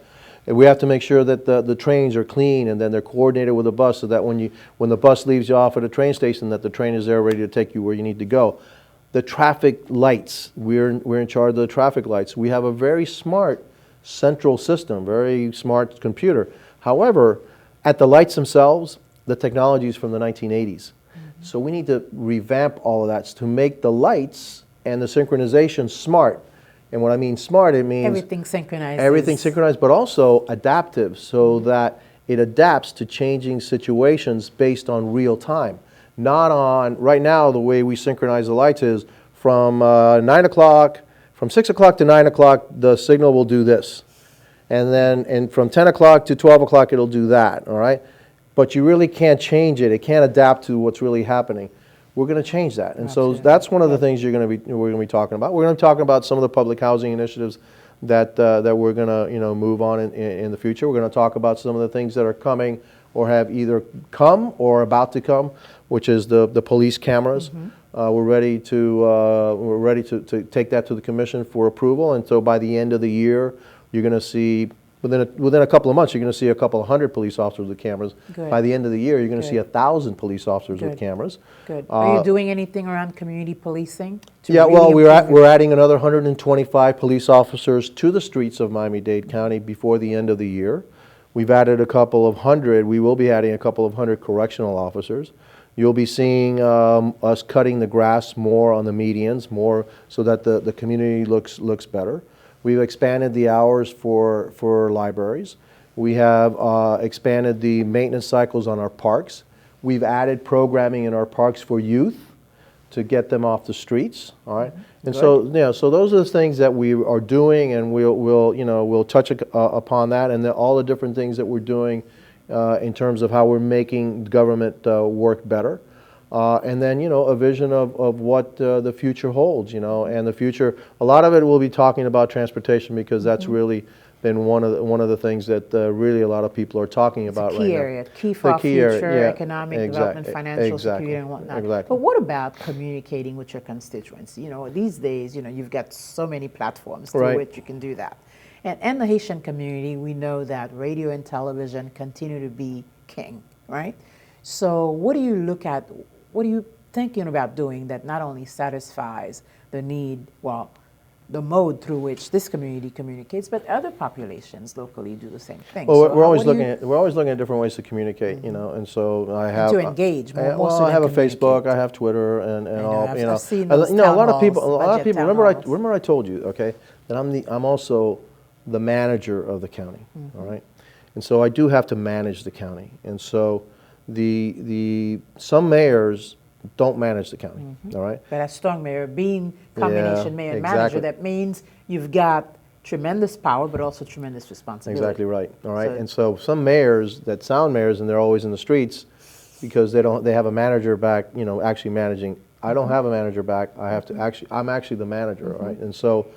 And we have to make sure that the trains are clean and then they're coordinated with the bus, so that when the bus leaves you off at a train station, that the train is there ready to take you where you need to go. The traffic lights, we're in charge of the traffic lights. We have a very smart central system, very smart computer. However, at the lights themselves, the technology is from the 1980s. So we need to revamp all of that to make the lights and the synchronization smart. And what I mean smart, it means everything synchronized. Everything synchronized, but also adaptive, so that it adapts to changing situations based on real time. Not on, right now the way we synchronize the lights is from 9 o'clock, from 6 o'clock to 9 o'clock, the signal will do this. And from 10 o'clock to 12 o'clock, it'll do that, all right? But you really can't change it. It can't adapt to what's really happening. we're going to change that. And Absolutely. so that's one of the things we're going to be talking about. We're going to be talking about some of the public housing initiatives that we're going to move on in the future. We're going to talk about some of the things that are coming or have either come or about to come, which is the police cameras. We're ready to take that to the commission for approval, and so by the end of the year, you're going to see within a couple of months, you're going to see a couple of hundred police officers with cameras. Good. By the end of the year, you're going to Good. see 1,000 police officers Good. with cameras. Good. Are you doing anything around community policing? to Yeah, really well, improve we're adding another 125 police officers to the streets of Miami-Dade County before the end of the year. We've added a couple of hundred. We will be adding a couple of hundred correctional officers. You'll be seeing us cutting the grass more on the medians, more so that the community looks better. We've expanded the hours for libraries. We have expanded the maintenance cycles on our parks. We've added programming in our parks for youth to get them off the streets. All right, and so so those are the things that we are doing, and we'll touch upon that and all the different things that we're doing in terms of how we're making government work better. And then, a vision of what the future holds, and the future, a lot of it will be talking about transportation, because that's really been one of the things that really a lot of people are talking about right now. Key area, key for our future, economic development, financial exactly. security, and whatnot. Exactly. But what about communicating with your constituents? These days, you've got so many platforms through which you can do that. And the Haitian community, we know that radio and television continue to be king, right? So what do you look at, what are you thinking about doing that not only satisfies the need, the mode through which this community communicates, but other populations locally do the same thing? Well, so we're always looking at different ways to communicate, and so I have to engage more. Well, I have a Facebook, I have Twitter, and all. I've seen a those lot of town people. halls, budget town halls. Remember I told you, okay, that I'm also the manager of the county. All right, and so I do have to manage the county, and so some mayors don't manage the county. All right. But as strong mayor, being combination mayor and manager, that means you've got tremendous power, but also tremendous responsibility. Exactly right. All right. And so some mayors that sound mayors, and they're always in the streets because they have a manager back, actually managing. I don't have a manager back. I'm actually the manager. All right. And so,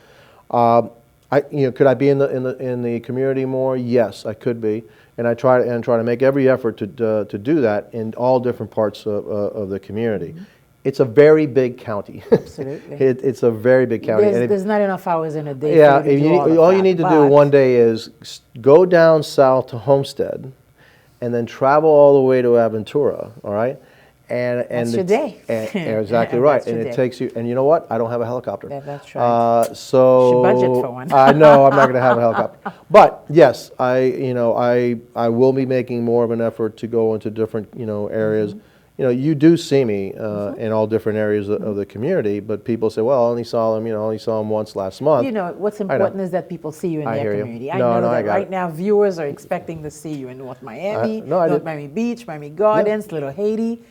could I be in the community more? Yes, I could be. And I try to make every effort to do that in all different parts of the community. It's a very big county. Absolutely. It's a very big county. There's not enough hours in a day. Yeah, for you to do all you need to do one day is go down south to Homestead, and then travel all the way to Aventura. All right. And that's your day. Exactly right. And it takes you. And you know what? I don't have a helicopter. That's right. So should budget for one. No, I'm not going to have a helicopter. But yes, I will be making more of an effort to go into different areas. You do see me in all different areas of the community, but people say, "Well, I only saw him once last month." What's important is that people see you in their community. I know that right now viewers are expecting to see you in North Miami, North Miami Beach, Miami Gardens, Little Haiti.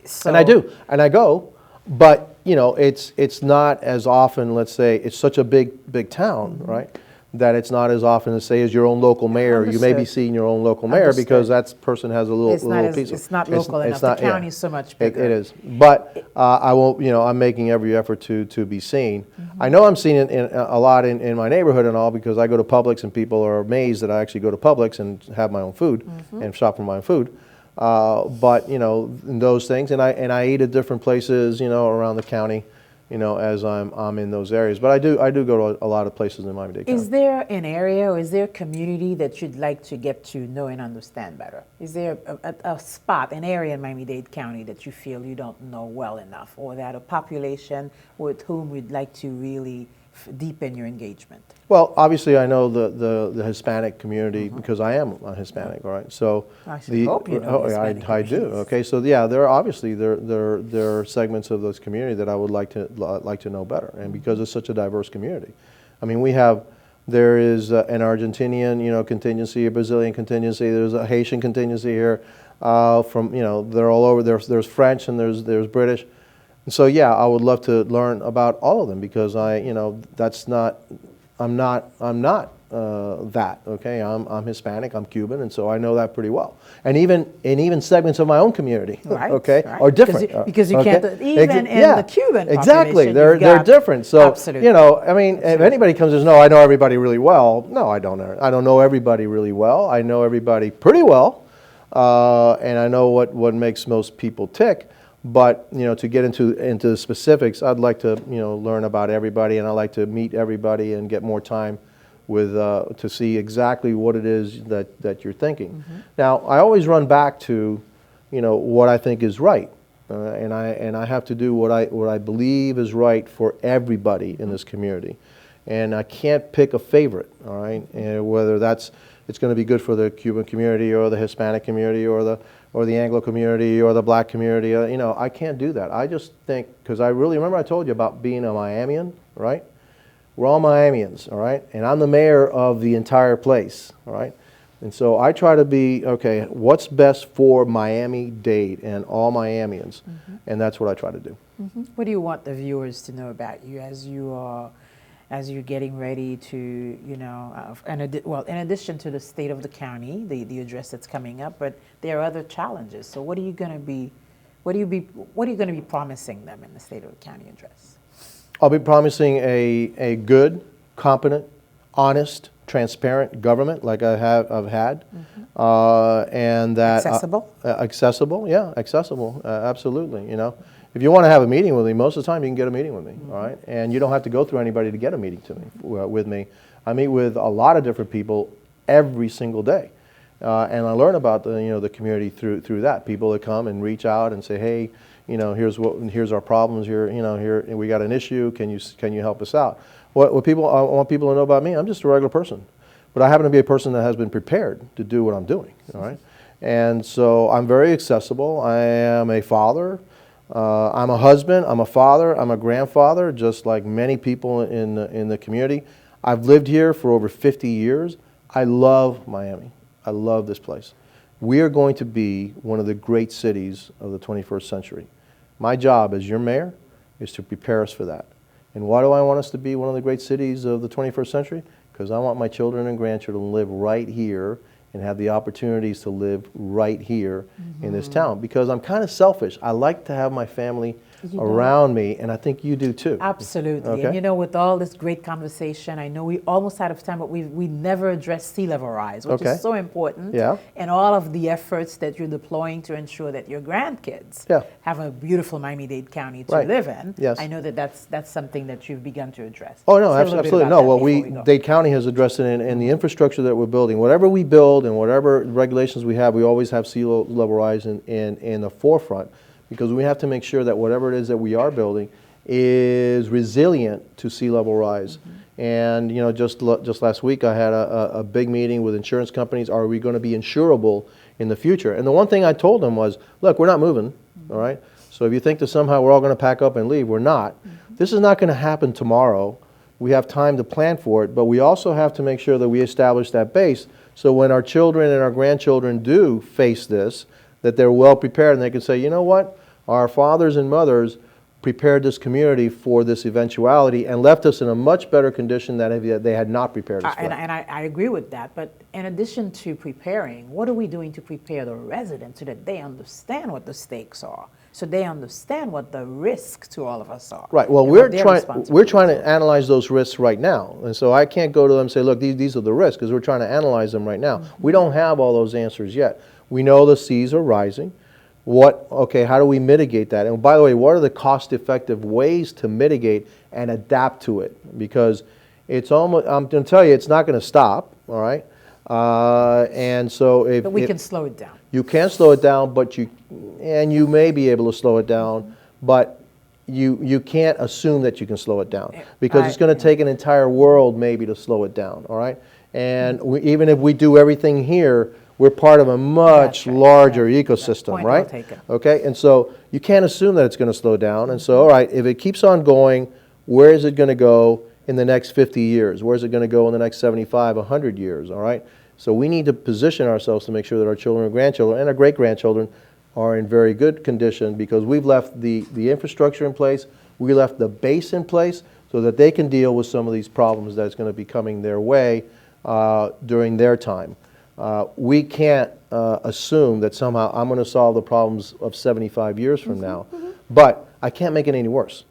So, and I do, and I go, but it's not as often. Let's say it's such a big town, right? That it's not as often as say as your own local mayor. Understood. You may be seeing your own local mayor because that person has a little piece. It's not local enough. The county is so much bigger. It is, but I won't. I'm making every effort to be seen. I know I'm seen in a lot in my neighborhood and all, because I go to Publix and people are amazed that I actually go to Publix and have my own food and shop for my own food. But in those things, and I eat at different places, around the county, as I'm in those areas. But I do go to a lot of places in Miami-Dade County. Is there an area or is there a community that you'd like to get to know and understand better? Is there a spot, an area in Miami-Dade County that you feel you don't know well enough, or that a population with whom you'd like to really deepen your engagement? Well, obviously, I know the Hispanic community because I am a Hispanic, all right? So I hope you know Hispanic I do. Okay, so yeah, there are segments of this community that I would like to know better, and because it's such a diverse community. I mean, there is an Argentinian contingency, a Brazilian contingency. There's a Haitian contingency here. They're all over. There's French and there's British. And so yeah, I would love to learn about all of them, because I'm not that. Okay, I'm Hispanic, I'm Cuban, and so I know that pretty well. And even segments of my own community, Right, okay, right. are different. Because you okay? can't, even in the Cuban exactly, population, they're you've got- different. So Absolutely. you know, I mean, if anybody comes and says, "No, I know everybody really well," no, I don't. I don't know everybody really well. I know everybody pretty well, and I know what makes most people tick. But you know, to get into the specifics, I'd like to learn about everybody, and I like to meet everybody and get more time with to see exactly what it is that you're thinking. Now, I always run back to what I think is right, and I have to do what I believe is right for everybody in this community, and I can't pick a favorite. All right, and whether it's going to be good for the Cuban community or the Hispanic community or the Anglo community or the black community. I can't do that. I just think, because I really remember I told you about being a Miamian, right? We're all Miamians, all right? And I'm the mayor of the entire place, all right? And so I try to be, okay, what's best for Miami-Dade and all Miamians? And that's what I try to do. What do you want the viewers to know about you as you're getting ready to, in addition to the state of the county, the address that's coming up, but there are other challenges. So what are you going to be promising them in the state of the county address? I'll be promising a good, competent, honest, transparent government like I've had, and that accessible. Accessible, absolutely. If you want to have a meeting with me, most of the time you can get a meeting with me, all right? And you don't have to go through anybody to get a meeting with me. I meet with a lot of different people every single day, and I learn about the community through that. People that come and reach out and say, hey, here's our problems. Here we got an issue. Can you help us out? I want people to know about me. I'm just a regular person, but I happen to be a person that has been prepared to do what I'm doing, all right? And so I'm very accessible. I am a father. I'm a husband, I'm a father, I'm a grandfather, just like many people in the community. I've lived here for over 50 years. I love Miami. I love this place. We are going to be one of the great cities of the 21st century. My job as your mayor is to prepare us for that. And why do I want us to be one of the great cities of the 21st century? Because I want my children and grandchildren to live right here and have the opportunities to live right here in this town. Because I'm kind of selfish. I like to have my family around me, and I think you do too. Absolutely. Okay? And with all this great conversation, I know we almost out of time, but we never addressed sea level rise, which is so important. Yeah. And all of the efforts that you're deploying to ensure that your grandkids have a beautiful Miami-Dade County to live in. Yes. I know that's something that you've begun to address. Oh no, Say a little bit absolutely. about No, that well, Dade County has addressed it in the infrastructure that we're building. Whatever we build and whatever regulations we have, we always have sea level rise in the forefront, because we have to make sure that whatever it is that we are building is resilient to sea level rise. And just last week I had a big meeting with insurance companies. Are we going to be insurable in the future? And the one thing I told them was, look, we're not moving, all right? So if you think that somehow we're all going to pack up and leave, we're not. This is not going to happen tomorrow. We have time to plan for it, but we also have to make sure that we establish that base, so when our children and our grandchildren do face this, that they're well prepared and they can say, you know what, our fathers and mothers prepared this community for this eventuality and left us in a much better condition than they had not prepared us for. And I agree with that, but in addition to preparing, what are we doing to prepare the residents so that they understand what the stakes are, so they understand what the risks to all of us are? Right. Well, we're trying to analyze those risks right now, and so I can't go to them and say, look, these are the risks, because we're trying to analyze them right now. We don't have all those answers yet. We know the seas are rising. How do we mitigate that? And by the way, what are the cost-effective ways to mitigate and adapt to it? Because it's almost, I'm going to tell you, it's not going to stop, all right? And so but we can slow it down. You can slow it down, but you may be able to slow it down, but you can't assume that you can slow it down, because it's going to take an entire world maybe to slow it down, all right? And even if we do everything here, we're part of a much larger ecosystem, right? Okay, and so you can't assume that it's going to slow down. And so, all right, if it keeps on going, where is it going to go in the next 50 years? Where is it going to go in the next 75, 100 years, all right? So we need to position ourselves to make sure that our children and grandchildren and our great-grandchildren are in very good condition, because we've left the infrastructure in place, we left the base in place, so that they can deal with some of these problems that's going to be coming their way during their time. We can't assume that somehow I'm going to solve the problems of 75 years from now, but I can't make it any worse,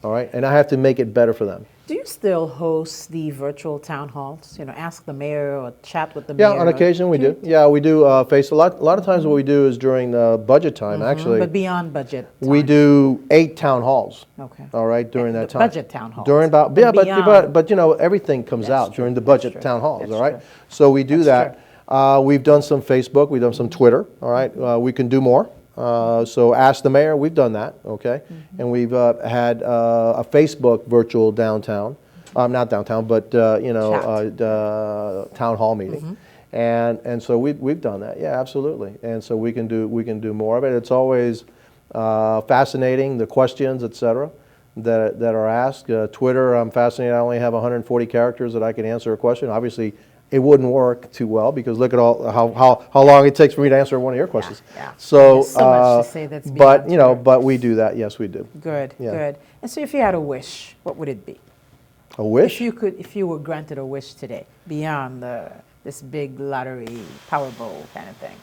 all right? And I have to make it better for them. Do you still host the virtual town halls? You know, ask the mayor or chat with the mayor? Yeah, on occasion we do. Yeah, we do face a lot of times what we do is during the budget time, actually. But beyond budget time. We do 8 town halls. Okay. All right, during that time. Budget town halls. During about, But yeah, beyond. but you know, everything comes That's out true. during the budget That's town true. halls, That's all right? true. So we do That's that. We've done some Facebook, we've done some Twitter, all right? We can do more. So ask the mayor, we've done that, okay? And we've had a Facebook virtual downtown. Not downtown, but you know, town hall meeting, and so we've done that. Yeah, absolutely. And so we can do more of it. It's always fascinating, the questions, etc., that are asked. Twitter, I'm fascinated. I only have 140 characters that I can answer a question. Obviously, it wouldn't work too well because look at all how long it takes for me to answer one of your questions. Yeah. So, There's so much to say that's but beyond you know, Twitter. but we do that. Yes, we do. Good, Yeah. good. And so if you had a wish, what would it be? A wish? If you were granted a wish today, beyond this big lottery, Powerball kind of thing.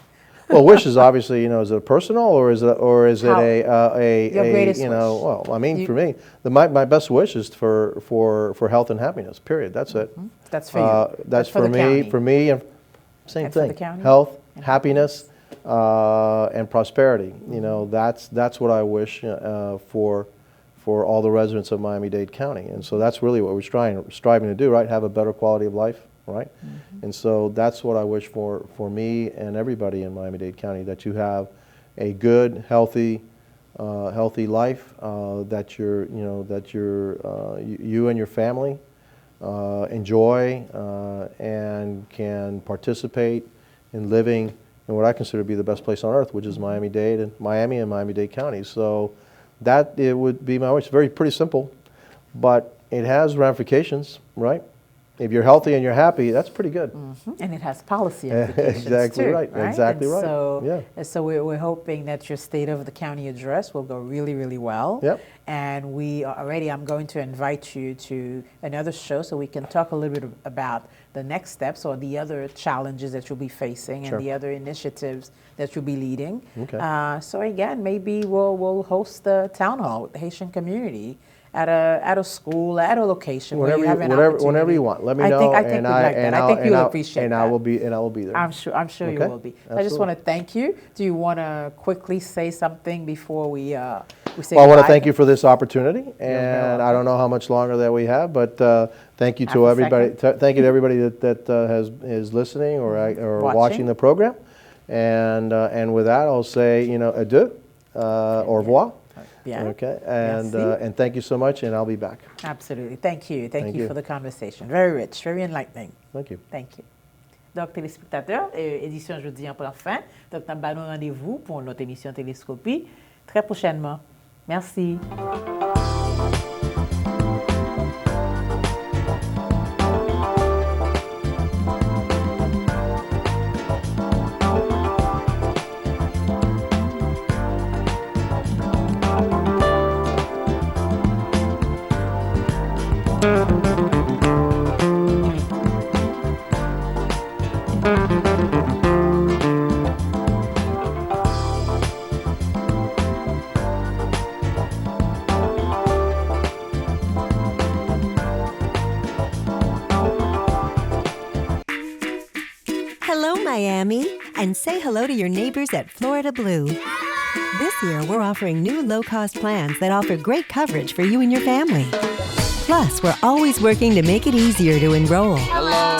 Well, wish is obviously, you know, is it a personal or is it Your greatest you know, wish. well, I mean, for me, my best wish is for health and happiness. Period. That's it. That's for you. That's for for the me. county. For me, and same And for the thing. county? Health, And happiness, and prosperity. You know, that's what I wish for all the residents of Miami-Dade County. And so that's really what we're striving to do, right? Have a better quality of life, right? And so that's what I wish for me and everybody in Miami-Dade County, that you have a good, healthy life, that you and your family enjoy and can participate in living in what I consider to be the best place on earth, which is Miami-Dade and Miami-Dade County. So that it would be my wish. Pretty simple, but it has ramifications, right? If you're healthy and you're happy, that's pretty good. And it has policy implications Exactly too, right. Exactly and right. So, Yeah. and so we're hoping that your State of the County address will go really, really well. Yep. And I'm going to invite you to another show so we can talk a little bit about the next steps or the other challenges that you'll be facing Sure. and the other initiatives that you'll be leading. Okay. So again, maybe we'll host the town hall with the Haitian community at a school, at a location where you have an opportunity. Whenever you want, let me know. I think we'd like that. I think you'll appreciate and that. I will be there. I'm sure you Okay? will be. I just Absolutely. want to thank you. Do you want to quickly say something before we say Well, I want to goodbye? thank you for this opportunity, very and I don't know how much longer that we have, but thank you Half to a everybody. second. Thank you to everybody that is listening or watching the program, and with that, I'll say adieu, au revoir. Bien. Okay, and thank you so much, and I'll be back. Absolutely. Thank you. Thank Thank you you. for the conversation. Very rich, very enlightening. Thank you. Thank you. Donc, téléspectateurs, édition jeudi en prend fin. Donc, nous avons rendez-vous pour notre émission Teleskopi très prochainement. Merci. Hello, Miami, and say hello to your neighbors at Florida Blue. This year, we're offering new low-cost plans that offer great coverage for you and your family. Plus, we're always working to make it easier to enroll.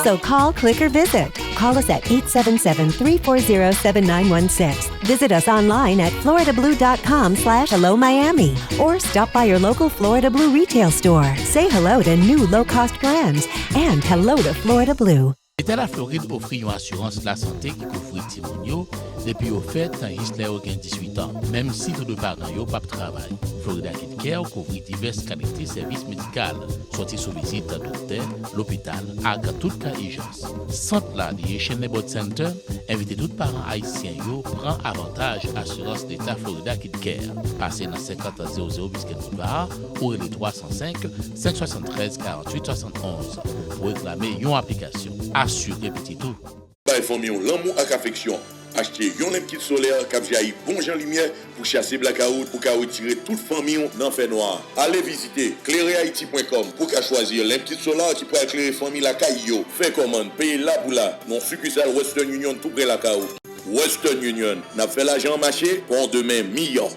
So call, click, or visit. Call us at 877-340-7916. Visit us online at floridablue.com/hello-Miami or stop by your local Florida Blue retail store. Say hello to new low-cost plans and hello to Florida Blue. L'État la Floride offre une assurance la santé qui couvre Timonio depuis au fait quand Isler a 18 ans, même si tous les parents n'ont pas de travail. Florida Kid Care couvre diverses qualités de services médicaux, sorties sous visite à docteur, l'hôpital, avec toute cas urgence. Sant la de Haitian Center, invite tous les parents haïtiens yo prend avantage assurance d'État Florida Kid Care. Passez dans 5000 Biscayne Boulevard ou les 305 573 48 71 pour réclamer une application. rassurer petit tout. Bay famille l'amour ak affection. Achetez yon lampe kit solaire cap jaillit bon jan lumière pour chasser blackout pour ka retirer toute famille dans fait noir. Allez visiter clairehaiti.com pour ka choisir lampe kit solaire qui pourra éclairer famille la caillou. Fait commande, payer la boula. Non succursale Western Union tout près la caillou. Western Union n'a fait l'argent marché pour demain million.